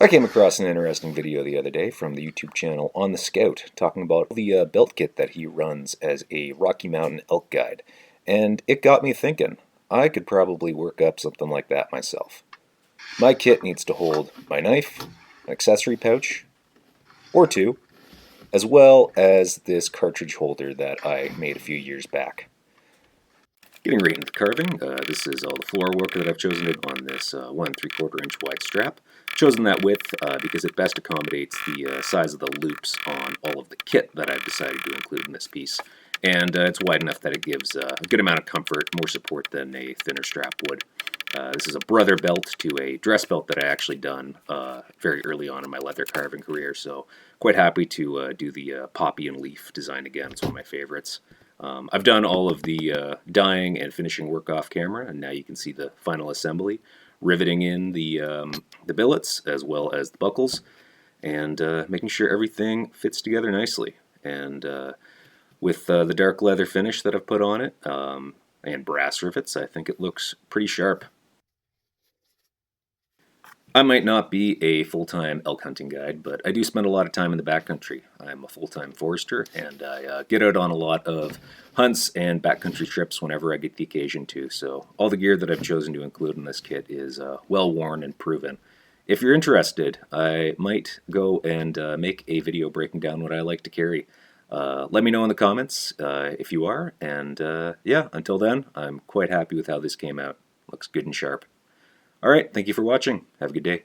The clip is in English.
I came across an interesting video the other day from the YouTube channel On the Scout talking about the belt kit that he runs as a Rocky Mountain elk guide, and it got me thinking, I could probably work up something like that myself. My kit needs to hold my knife, an accessory pouch, or two, as well as this cartridge holder that I made a few years back. Getting right into the carving, this is all the floor work that I've chosen on this 1 3/4 inch wide strap. I've chosen that width because it best accommodates the size of the loops on all of the kit that I've decided to include in this piece. And it's wide enough that it gives a good amount of comfort, more support than a thinner strap would. This is a brother belt to a dress belt that I actually done very early on in my leather carving career, so quite happy to do the poppy and leaf design again. It's one of my favorites. I've done all of the dyeing and finishing work off camera, and now you can see the final assembly, riveting in the billets as well as the buckles, and making sure everything fits together nicely. And with the dark leather finish that I've put on it, and brass rivets, I think it looks pretty sharp. I might not be a full-time elk hunting guide, but I do spend a lot of time in the backcountry. I'm a full-time forester, and I get out on a lot of hunts and backcountry trips whenever I get the occasion to, so all the gear that I've chosen to include in this kit is well-worn and proven. If you're interested, I might go and make a video breaking down what I like to carry. Let me know in the comments if you are, and yeah, until then, I'm quite happy with how this came out. Looks good and sharp. Alright, thank you for watching. Have a good day.